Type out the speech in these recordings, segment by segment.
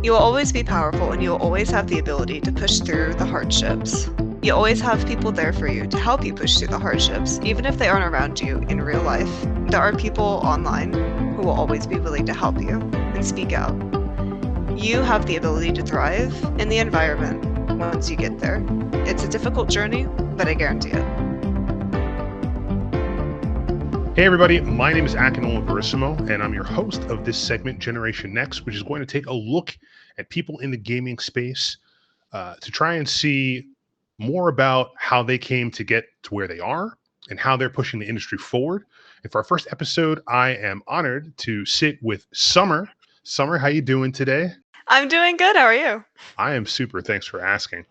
You'll always be powerful and you'll always have the ability to push through the hardships. You always have people there for you to help you push through the hardships, even if they aren't around you in real life. There are people online who will always be willing to help you and speak out. You have the ability to thrive in the environment once you get there. It's a difficult journey, but I guarantee it. Hey everybody, my name is Akinola Verissimo, and I'm your host of this segment, Generation Next, which is going to take a look at people in the gaming space to try and see more about how they came to get to where they are and how they're pushing the industry forward. And for our first episode, I am honored to sit with Summer. Summer, how you doing today? I'm doing good. How are you? I am super. Thanks for asking.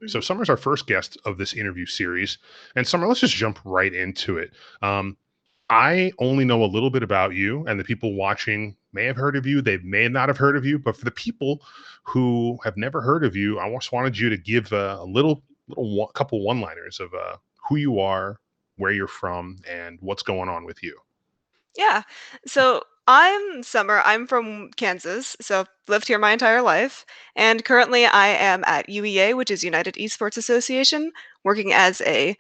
So Summer's our first guest of this interview series. And Summer, let's just jump right into it. I only know a little bit about you, and the people watching may have heard of you. They may not have heard of you, but for the people who have never heard of you, I just wanted you to give a couple one-liners of who you are, where you're from, and what's going on with you. Yeah. So I'm Summer. I'm from Kansas, so I've lived here my entire life. And currently I am at UEA, which is United Esports Association, working as a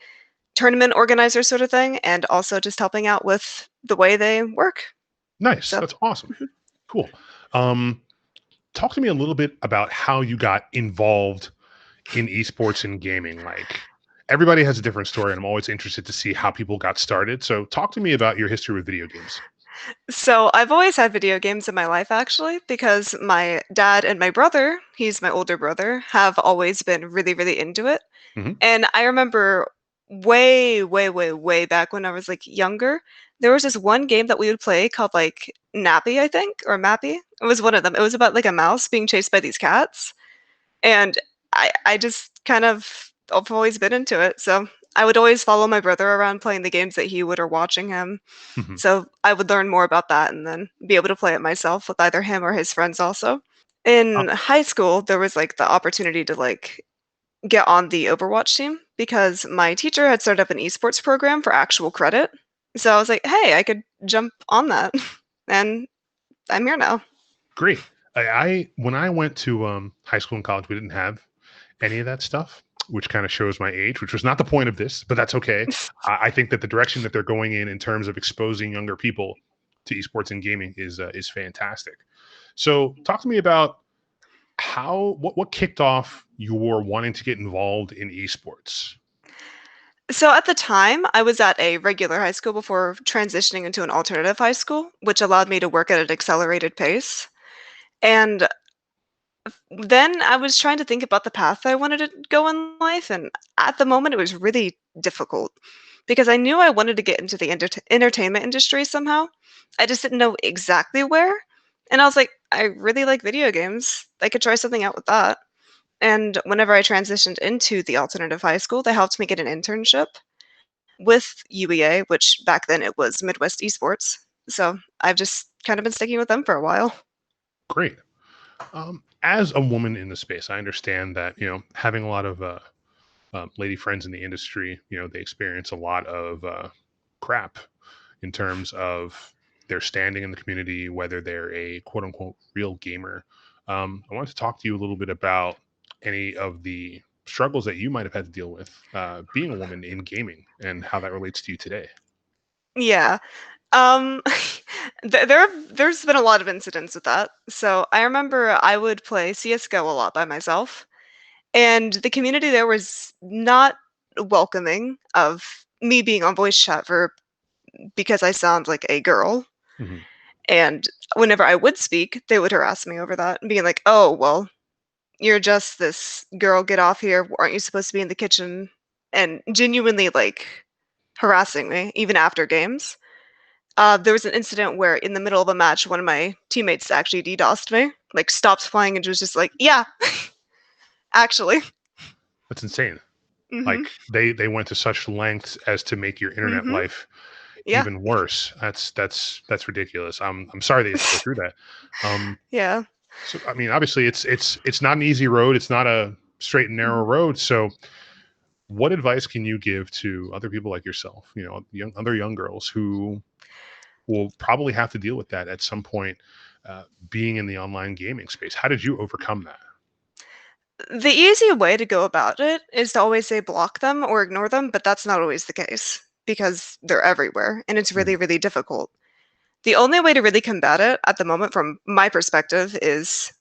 tournament organizer sort of thing, and also just helping out with the way they work. Nice. So That's awesome. Cool. Um, Talk to me a little bit about how you got involved in esports and gaming. Like everybody has a different story, and I'm always interested to see how people got started. So talk to me about your history with video games. so I've always had video games in my life actually, because my dad and my brother, he's my older brother, have always been really, really into it. Hmm. And I remember way, way, way, way back when I was, like, younger, there was this one game that we would play called, like, Nappy, I think, or Mappy. It was one of them. It was about, like, a mouse being chased by these cats, and I just kind of I've always been into it, so I would always follow my brother around playing the games that he would or watching him, Hmm. so I would learn more about that and then be able to play it myself with either him or his friends also. In high school, there was, like, the opportunity to, like, get on the Overwatch team because my teacher had started up an esports program for actual credit. So I was like, "Hey, I could jump on that." And I'm here now. Great. I when I went to high school and college, we didn't have any of that stuff, which kind of shows my age, which was not the point of this, but that's okay. I think that the direction that they're going in terms of exposing younger people to esports and gaming is fantastic. So, talk to me about what kicked off your wanting to get involved in esports. So at the time, I was at a regular high school before transitioning into an alternative high school, which allowed me to work at an accelerated pace. And then I was trying to think about the path I wanted to go in life, and at the moment, it was really difficult because I knew I wanted to get into the entertainment industry somehow. I just didn't know exactly where. And I was like, I really like video games. I could try something out with that. And whenever I transitioned into the alternative high school, they helped me get an internship with UEA, which back then it was Midwest Esports. So I've just kind of been sticking with them for a while. Great. As a woman in the space, I understand that having a lot of lady friends in the industry, they experience a lot of crap in terms of their standing in the community, whether they're a quote unquote real gamer. I wanted to talk to you a little bit about any of the struggles that you might have had to deal with being a woman in gaming and how that relates to you today. Yeah. Um, there's been a lot of incidents with that. So I remember I would play CS:GO a lot by myself, and the community there was not welcoming of me being on voice chat for because I sound like a girl. Hmm. And whenever I would speak, they would harass me over that, being like, "Oh, well, you're just this girl. Get off here. Aren't you supposed to be in the kitchen?" And genuinely like harassing me even after games. There was an incident where in the middle of a match, one of my teammates actually DDoSed me, like stopped playing and was just like, "Yeah, actually." That's insane. Mhm. Like they went to such lengths as to make your internet Mhm. life Yeah. even worse. That's ridiculous. I'm sorry that you have to go through that. Um, Yeah. so I mean, obviously, it's not an easy road. It's not a straight and narrow Mhm. road. So, what advice can you give to other people like yourself? Other young girls who will probably have to deal with that at some point, being in the online gaming space. How did you overcome that? The easy way to go about it is to always say block them or ignore them, but that's not always the case because they're everywhere and it's really, Mhm. really difficult. The only way to really combat it at the moment, from my perspective, is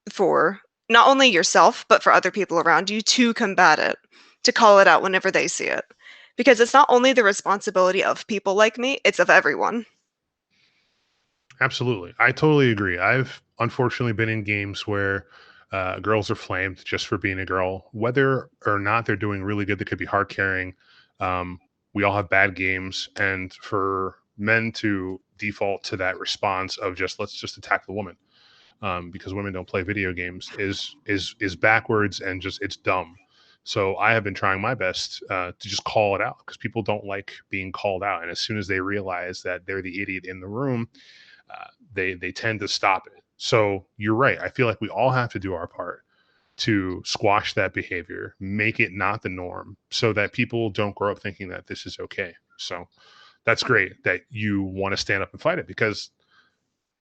for not only yourself, but for other people around you to combat it, to call it out whenever they see it. Because it's not only the responsibility of people like me, it's of everyone. Absolutely. I totally agree. I've unfortunately been in games where girls are flamed just for being a girl, whether or not they're doing really good. They could be hard carrying. Um, we all have bad games, and for men to default to that response of just let's just attack the woman, because women don't play video games, is backwards and just it's dumb. So I have been trying my best to just call it out because people don't like being called out, and as soon as they realize that they're the idiot in the room, they tend to stop it. So you're right. I feel like we all have to do our part to squash that behavior, make it not the norm, so that people don't grow up thinking that this is okay. So that's great that you want to stand up and fight it because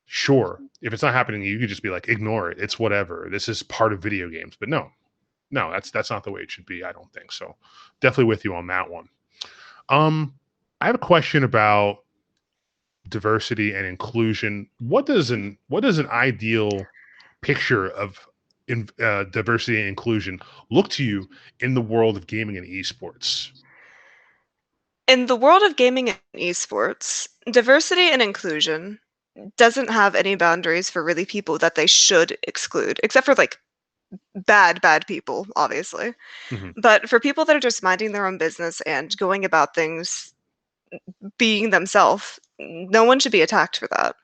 sure, if it's not happening, you could just be like, ignore it. It's whatever. This is part of video games. But no, no, that's not the way it should be. I don't think so. Definitely with you on that one. Um, I have a question about diversity and inclusion. What does an ideal picture of diversity and inclusion look to you in the world of gaming and esports? In the world of gaming and esports, diversity and inclusion doesn't have any boundaries for really people that they should exclude, except for like bad people, obviously. Hmm. But for people that are just minding their own business and going about things being themselves, no one should be attacked for that.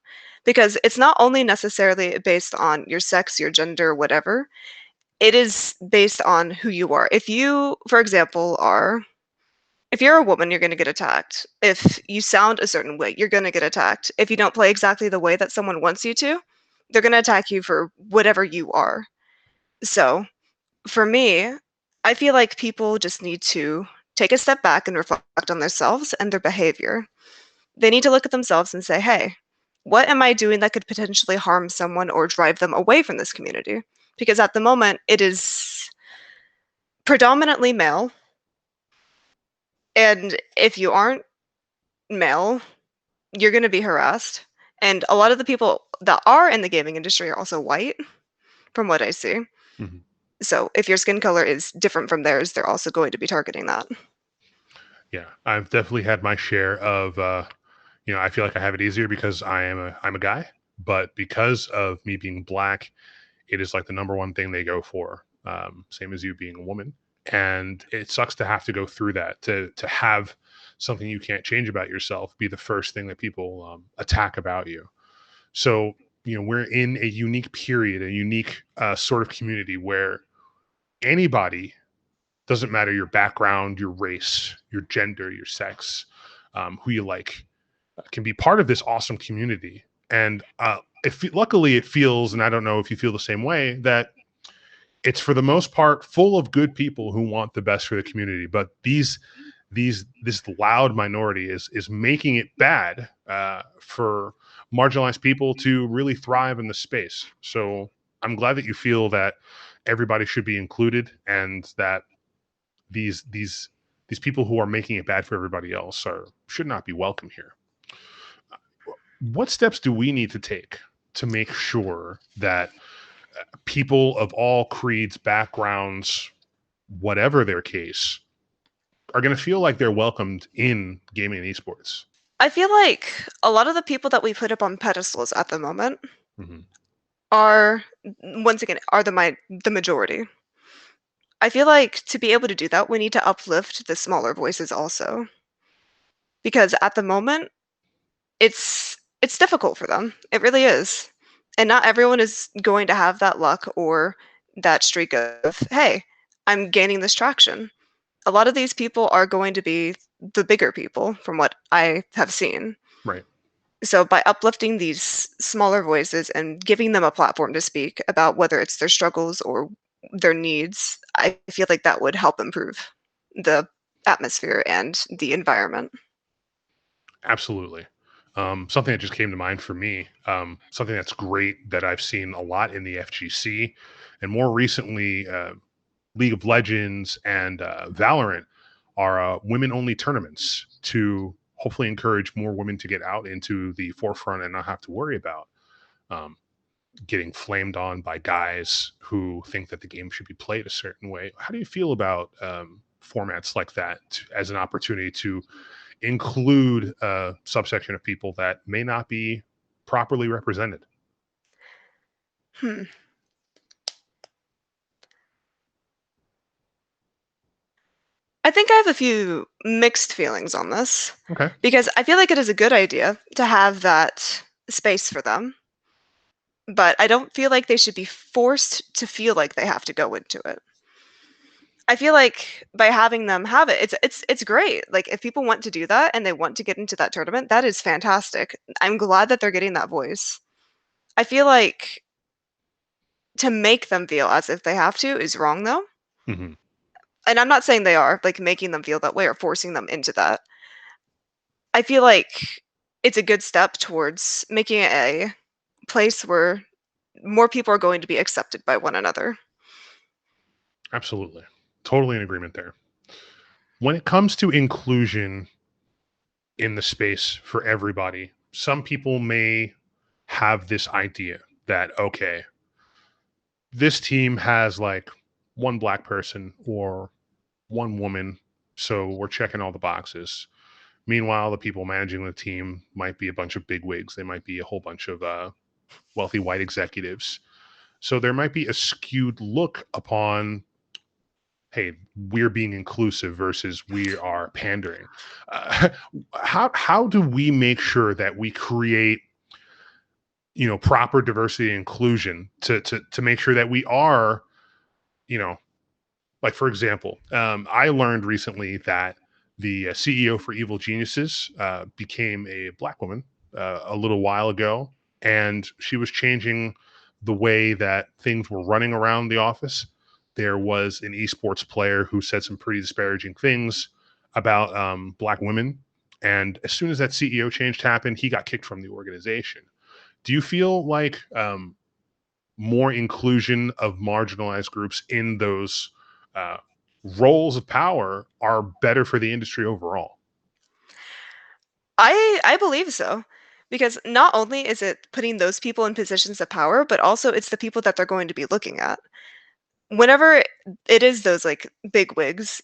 Because it's not only necessarily based on your sex, your gender, whatever, it is based on who you are. If you, for example, are if you're a woman, you're going to get attacked. If you sound a certain way, you're going to get attacked. If you don't play exactly the way that someone wants you to, they're going to attack you for whatever you are. So, for me, I feel like people just need to take a step back and reflect on themselves and their behavior. They need to look at themselves and say, hey, what am I doing that could potentially harm someone or drive them away from this community? Because at the moment, it is predominantly male. And if you aren't male, you're going to be harassed. And a lot of the people that are in the gaming industry are also white, from what I see. Hmm. So if your skin color is different from theirs, they're also going to be targeting that. Yeah, I've definitely had my share of. I feel like I have it easier because I'm a guy, but because of me being black, it is like the number one thing they go for. Same as you being a woman, and it sucks to have to go through that to have something you can't change about yourself be the first thing that people attack about you. So we're in a unique period, a unique sort of community where anybody, doesn't matter your background, your race, your gender, your sex, who you like, can be part of this awesome community. And luckily, it feels, and I don't know if you feel the same way, that it's for the most part full of good people who want the best for the community. But this loud minority is making it bad for marginalized people to really thrive in the space. So I'm glad that you feel that everybody should be included and that these these these people who are making it bad for everybody else are should not be welcome here. What steps do we need to take to make sure that people of all creeds, backgrounds, whatever their case, are going to feel like they're welcomed in gaming and esports? I feel like a lot of the people that we put up on pedestals at the moment Hmm. are, once again, are the majority. I feel like to be able to do that, we need to uplift the smaller voices also. Because at the moment, it's difficult for them. It really is. And not everyone is going to have that luck or that streak of, hey, I'm gaining this traction. A lot of these people are going to be the bigger people from what I have seen. Right. So by uplifting these smaller voices and giving them a platform to speak about whether it's their struggles or their needs, I feel like that would help improve the atmosphere and the environment. Absolutely. Something that just came to mind for me, something that's great that I've seen a lot in the FGC, and more recently, League of Legends and Valorant are women-only tournaments to hopefully encourage more women to get out into the forefront and not have to worry about um, getting flamed on by guys who think that the game should be played a certain way. How do you feel about formats like that as an opportunity to include a subsection of people that may not be properly represented? Hmm. I think I have a few mixed feelings on this Okay. because I feel like it is a good idea to have that space for them, but I don't feel like they should be forced to feel like they have to go into it. I feel like by having them have it, it's great. Like if people want to do that and they want to get into that tournament, that is fantastic. I'm glad that they're getting that voice. I feel like to make them feel as if they have to is wrong though. Hmm. And I'm not saying they are, like making them feel that way or forcing them into that. I feel like it's a good step towards making it a place where more people are going to be accepted by one another. Absolutely. Totally in agreement there. When it comes to inclusion in the space for everybody, some people may have this idea that, okay, this team has like one black person or one woman, so we're checking all the boxes. Meanwhile, the people managing the team might be a bunch of bigwigs. They might be a whole bunch of wealthy white executives. So there might be a skewed look upon, hey, we're being inclusive versus we are pandering. Uh, how do we make sure that we create, proper diversity and inclusion to make sure that we are, you know, like for example, I learned recently that the CEO for Evil Geniuses became a black woman a little while ago, and she was changing the way that things were running around the office. There was an esports player who said some pretty disparaging things about black women, and as soon as that CEO change happened, he got kicked from the organization. Do you feel like more inclusion of marginalized groups in those uh, roles of power are better for the industry overall? I believe so. Because not only is it putting those people in positions of power, but also it's the people that they're going to be looking at. Whenever it is those like big wigs,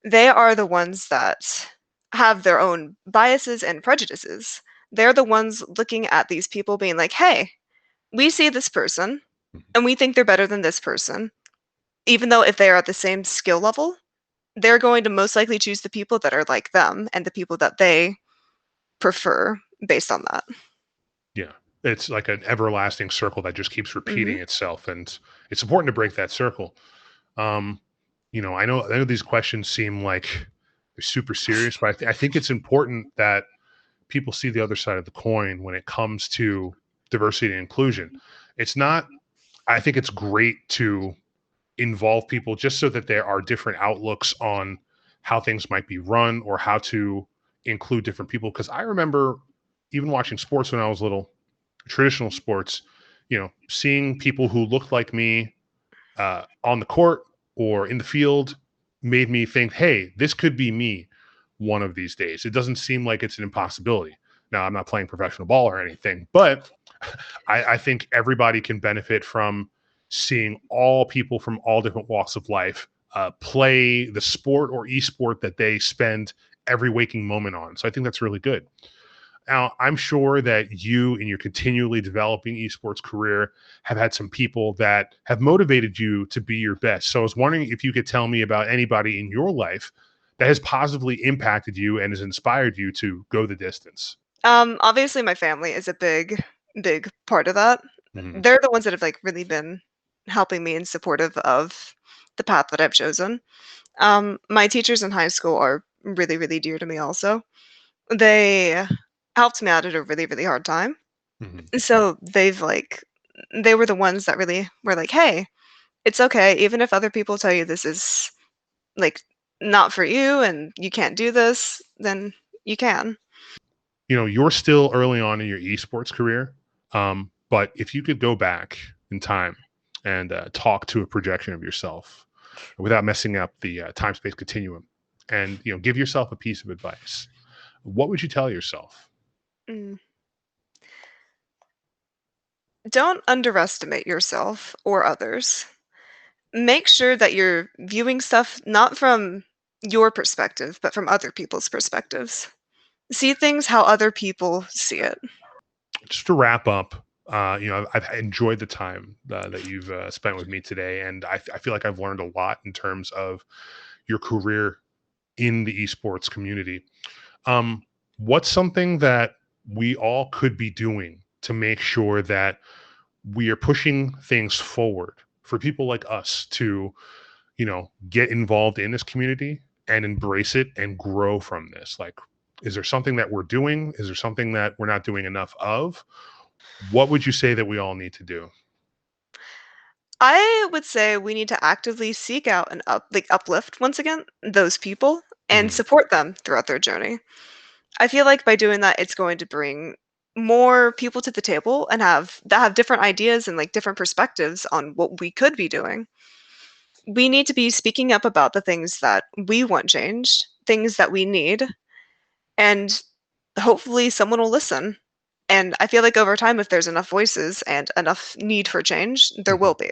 they are the ones that have their own biases and prejudices. They're the ones looking at these people being like, "Hey, we see this person and we think they're better than this person." Even though if they are at the same skill level, they're going to most likely choose the people that are like them and the people that they prefer based on that. Yeah, it's like an everlasting circle that just keeps Mhm. repeating itself, and it's important to break that circle. Um, I know these questions seem like they're super serious, but I think it's important that people see the other side of the coin when it comes to diversity and inclusion. It's not. I think it's great to involve people just so that there are different outlooks on how things might be run or how to include different people. Because I remember even watching sports when I was little, traditional sports, seeing people who looked like me on the court or in the field made me think, hey, this could be me one of these days. It doesn't seem like it's an impossibility. Now, I'm not playing professional ball or anything, but I think everybody can benefit from seeing all people from all different walks of life play the sport or esport that they spend every waking moment on. So I think that's really good. Now, I'm sure that you, in your continually developing esports career, have had some people that have motivated you to be your best. So I was wondering if you could tell me about anybody in your life that has positively impacted you and has inspired you to go the distance. Obviously my family is a big, big part of that. Mhm. They're the ones that have like really been helping me and supportive of the path that I've chosen. My teachers in high school are really, really dear to me also. They helped me out at a really, really hard time. Mhm. So they were the ones that really were like, "Hey, it's okay, even if other people tell you this is like not for you and you can't do this, then you can." you're still early on in your esports career. But if you could go back in time and talk to a projection of yourself without messing up the time space continuum, and give yourself a piece of advice, what would you tell yourself? Mm. Don't underestimate yourself or others. Make sure that you're viewing stuff not from your perspective, but from other people's perspectives. See things how other people see it. Just to wrap up, I've enjoyed the time that you've spent with me today, and I feel like I've learned a lot in terms of your career in the esports community. Um, what's something that we all could be doing to make sure that we are pushing things forward for people like us to, get involved in this community and embrace it and grow from this? Like, is there something that we're doing? Is there something that we're not doing enough of? What would you say that we all need to do? I would say we need to actively seek out and uplift once again those people and Mhm, support them throughout their journey. I feel like by doing that, it's going to bring more people to the table and have different ideas and like different perspectives on what we could be doing. We need to be speaking up about the things that we want changed, things that we need, and hopefully someone will listen. And I feel like over time, if there's enough voices and enough need for change, there mhm. will be.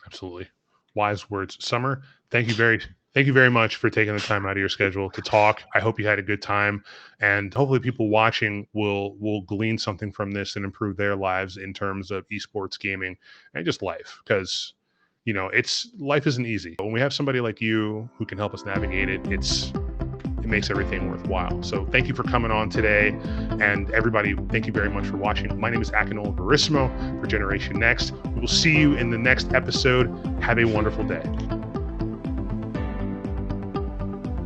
Absolutely. Wise words. Summer, thank you very much for taking the time out of your schedule to talk. I hope you had a good time, and hopefully people watching will glean something from this and improve their lives in terms of esports gaming and just life, because it's life isn't easy. When we have somebody like you who can help us navigate it, it makes everything worthwhile. So thank you for coming on today. And everybody, thank you very much for watching. My name is Akinola Verissimo for Generation Next. We will see you in the next episode. Have a wonderful day.